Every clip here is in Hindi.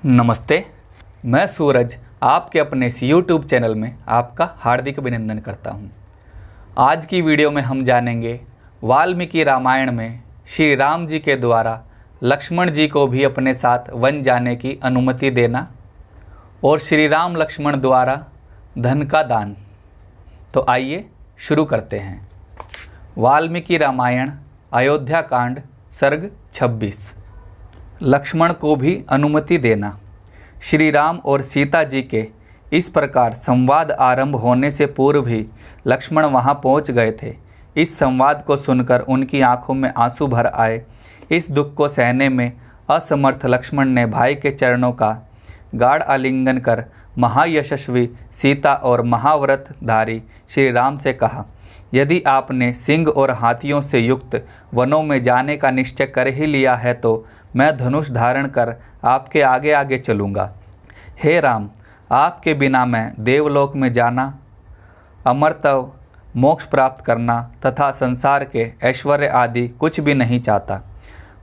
नमस्ते, मैं सूरज आपके अपने इस YouTube चैनल में आपका हार्दिक अभिनंदन करता हूं। आज की वीडियो में हम जानेंगे वाल्मीकि रामायण में श्री राम जी के द्वारा लक्ष्मण जी को भी अपने साथ वन जाने की अनुमति देना और श्री राम लक्ष्मण द्वारा धन का दान। तो आइए शुरू करते हैं। वाल्मीकि रामायण अयोध्या कांड सर्ग 26। लक्ष्मण को भी अनुमति देना। श्री राम और सीता जी के इस प्रकार संवाद आरंभ होने से पूर्व ही लक्ष्मण वहां पहुंच गए थे। इस संवाद को सुनकर उनकी आंखों में आंसू भर आए। इस दुख को सहने में असमर्थ लक्ष्मण ने भाई के चरणों का गाढ़ आलिंगन कर महायशस्वी सीता और महाव्रतधारी श्री राम से कहा, यदि आपने सिंह और हाथियों से युक्त वनों में जाने का निश्चय कर ही लिया है तो मैं धनुष धारण कर आपके आगे आगे चलूँगा। हे राम, आपके बिना मैं देवलोक में जाना, अमरत्व, मोक्ष प्राप्त करना तथा संसार के ऐश्वर्य आदि कुछ भी नहीं चाहता।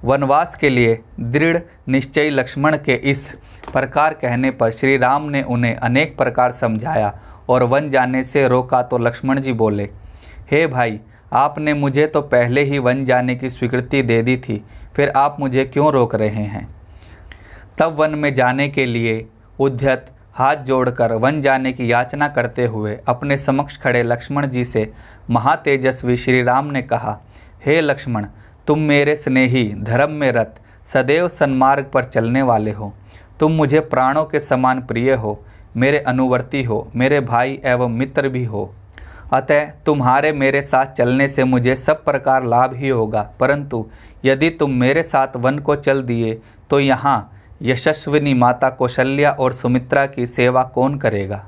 वनवास के लिए दृढ़ निश्चयी लक्ष्मण के इस प्रकार कहने पर श्री राम ने उन्हें अनेक प्रकार समझाया और वन जाने से रोका तो लक्ष्मण जी बोले, हे भाई, आपने मुझे तो पहले ही वन जाने की स्वीकृति दे दी थी, फिर आप मुझे क्यों रोक रहे हैं। तब वन में जाने के लिए उद्यत हाथ जोड़कर वन जाने की याचना करते हुए अपने समक्ष खड़े लक्ष्मण जी से महातेजस्वी श्री राम ने कहा, हे लक्ष्मण, तुम मेरे स्नेही, धर्म में रत, सदैव सन्मार्ग पर चलने वाले हो। तुम मुझे प्राणों के समान प्रिय हो, मेरे अनुवर्ती हो, मेरे भाई एवं मित्र भी हो। अतः तुम्हारे मेरे साथ चलने से मुझे सब प्रकार लाभ ही होगा, परंतु यदि तुम मेरे साथ वन को चल दिए तो यहाँ यशस्विनी माता कौशल्या और सुमित्रा की सेवा कौन करेगा।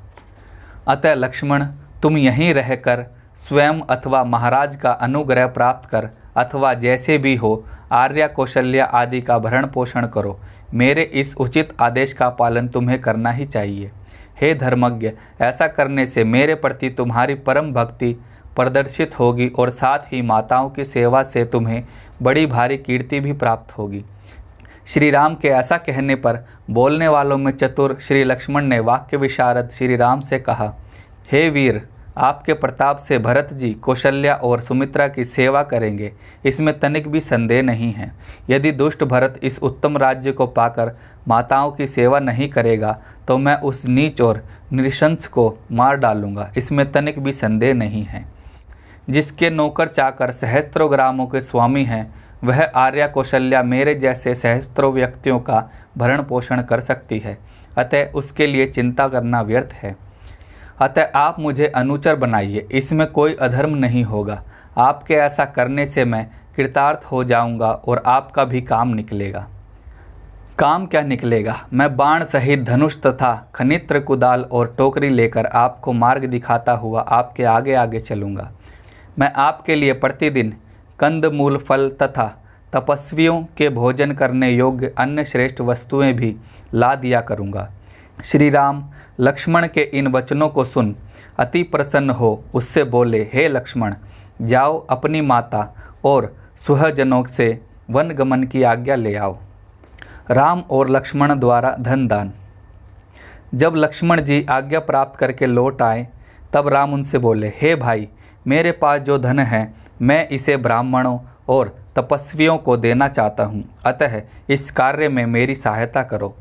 अतः लक्ष्मण, तुम यहीं रहकर स्वयं अथवा महाराज का अनुग्रह प्राप्त कर अथवा जैसे भी हो आर्या कौशल्या आदि का भरण पोषण करो। मेरे इस उचित आदेश का पालन तुम्हें करना ही चाहिए। हे धर्मज्ञ, ऐसा करने से मेरे प्रति तुम्हारी परम भक्ति प्रदर्शित होगी और साथ ही माताओं की सेवा से तुम्हें बड़ी भारी कीर्ति भी प्राप्त होगी। श्री राम के ऐसा कहने पर बोलने वालों में चतुर श्री लक्ष्मण ने वाक्य विशारद श्री राम से कहा, हे वीर, आपके प्रताप से भरत जी कौशल्या और सुमित्रा की सेवा करेंगे, इसमें तनिक भी संदेह नहीं है। यदि दुष्ट भरत इस उत्तम राज्य को पाकर माताओं की सेवा नहीं करेगा तो मैं उस नीच और नृशंस को मार डालूंगा, इसमें तनिक भी संदेह नहीं है। जिसके नौकर चाकर सहस्त्रों ग्रामों के स्वामी हैं, वह आर्या कौशल्या मेरे जैसे सहस्त्रों व्यक्तियों का भरण पोषण कर सकती है, अतः उसके लिए चिंता करना व्यर्थ है। अतः आप मुझे अनुचर बनाइए, इसमें कोई अधर्म नहीं होगा। आपके ऐसा करने से मैं कृतार्थ हो जाऊंगा और आपका भी काम निकलेगा। काम क्या निकलेगा? मैं बाण सहित धनुष तथा खनित्र, कुदाल और टोकरी लेकर आपको मार्ग दिखाता हुआ आपके आगे आगे चलूँगा। मैं आपके लिए प्रतिदिन कंदमूल, फल तथा तपस्वियों के भोजन करने योग्य अन्य श्रेष्ठ वस्तुएं भी ला दिया करूँगा। श्री राम लक्ष्मण के इन वचनों को सुन अति प्रसन्न हो उससे बोले, हे लक्ष्मण, जाओ अपनी माता और सुहजनों से वन गमन की आज्ञा ले आओ। राम और लक्ष्मण द्वारा धन दान। जब लक्ष्मण जी आज्ञा प्राप्त करके लौट आए तब राम उनसे बोले, हे भाई, मेरे पास जो धन है मैं इसे ब्राह्मणों और तपस्वियों को देना चाहता हूँ, अतः इस कार्य में मेरी सहायता करो।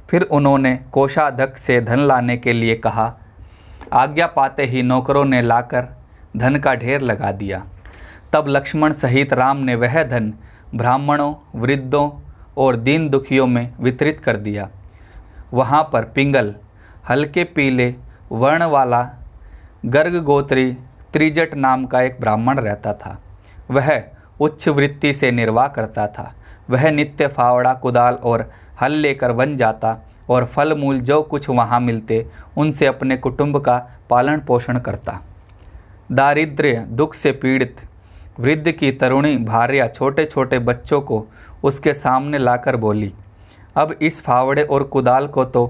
फिर उन्होंने कोषाध्यक्ष से धन लाने के लिए कहा। आज्ञा पाते ही नौकरों ने लाकर धन का ढेर लगा दिया। तब लक्ष्मण सहित राम ने वह धन ब्राह्मणों, वृद्धों और दीन दुखियों में वितरित कर दिया। वहाँ पर पिंगल, हल्के पीले वर्ण वाला गर्ग गोत्री त्रिजट नाम का एक ब्राह्मण रहता था। वह उच्च वृत्ति से निर्वाह करता था। वह नित्य फावड़ा, कुदाल और हल लेकर वन जाता और फल मूल जो कुछ वहाँ मिलते उनसे अपने कुटुंब का पालन पोषण करता। दारिद्र्य दुख से पीड़ित वृद्ध की तरुणी भार्या छोटे छोटे बच्चों को उसके सामने लाकर बोली, अब इस फावड़े और कुदाल को तो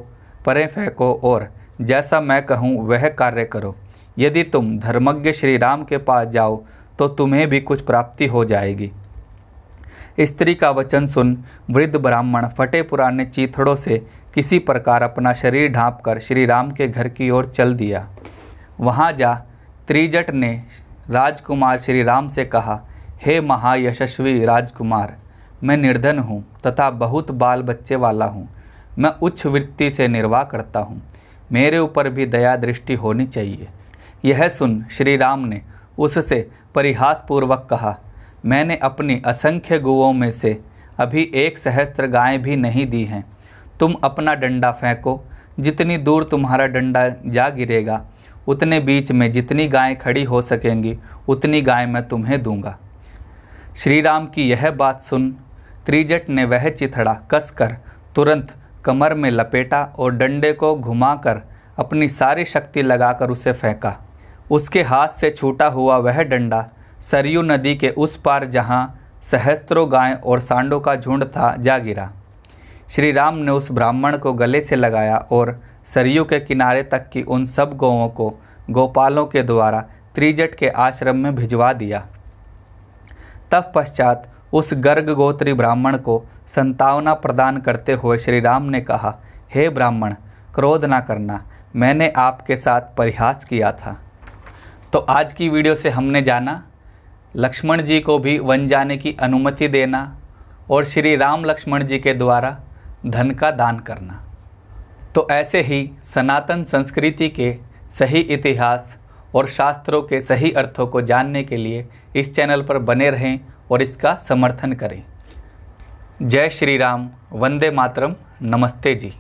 परे फेंको और जैसा मैं कहूँ वह कार्य करो। यदि तुम धर्मज्ञ श्री राम के पास जाओ तो तुम्हें भी कुछ प्राप्ति हो जाएगी। स्त्री का वचन सुन वृद्ध ब्राह्मण फटे पुराने चीथड़ों से किसी प्रकार अपना शरीर ढांपकर श्री राम के घर की ओर चल दिया। वहाँ जा त्रिजट ने राजकुमार श्री राम से कहा, हे महायशस्वी राजकुमार, मैं निर्धन हूँ तथा बहुत बाल बच्चे वाला हूँ। मैं उच्च वृत्ति से निर्वाह करता हूँ। मेरे ऊपर भी दया दृष्टि होनी चाहिए। यह सुन श्री राम ने उससे परिहासपूर्वक कहा, मैंने अपनी असंख्य गौओं में से अभी 1 सहस्त्र गायें भी नहीं दी हैं। तुम अपना डंडा फेंको, जितनी दूर तुम्हारा डंडा जा गिरेगा उतने बीच में जितनी गायें खड़ी हो सकेंगी उतनी गायें मैं तुम्हें दूंगा। श्री राम की यह बात सुन त्रिजट ने वह चिथड़ा कसकर तुरंत कमर में लपेटा और डंडे को घुमाकर अपनी सारी शक्ति लगाकर उसे फेंका। उसके हाथ से छूटा हुआ वह डंडा सरयू नदी के उस पार जहाँ सहस्त्रों गायें और सांडों का झुंड था जा गिरा। श्री राम ने उस ब्राह्मण को गले से लगाया और सरयू के किनारे तक की उन सब गौओं को गोपालों के द्वारा त्रिजट के आश्रम में भिजवा दिया। तब पश्चात उस गर्ग गोत्री ब्राह्मण को संतावना प्रदान करते हुए श्री राम ने कहा, हे ब्राह्मण, क्रोध ना करना, मैंने आपके साथ परिहास किया था। तो आज की वीडियो से हमने जाना लक्ष्मण जी को भी वन जाने की अनुमति देना और श्री राम लक्ष्मण जी के द्वारा धन का दान करना। तो ऐसे ही सनातन संस्कृति के सही इतिहास और शास्त्रों के सही अर्थों को जानने के लिए इस चैनल पर बने रहें और इसका समर्थन करें। जय श्री राम, वंदे मातरम, नमस्ते जी।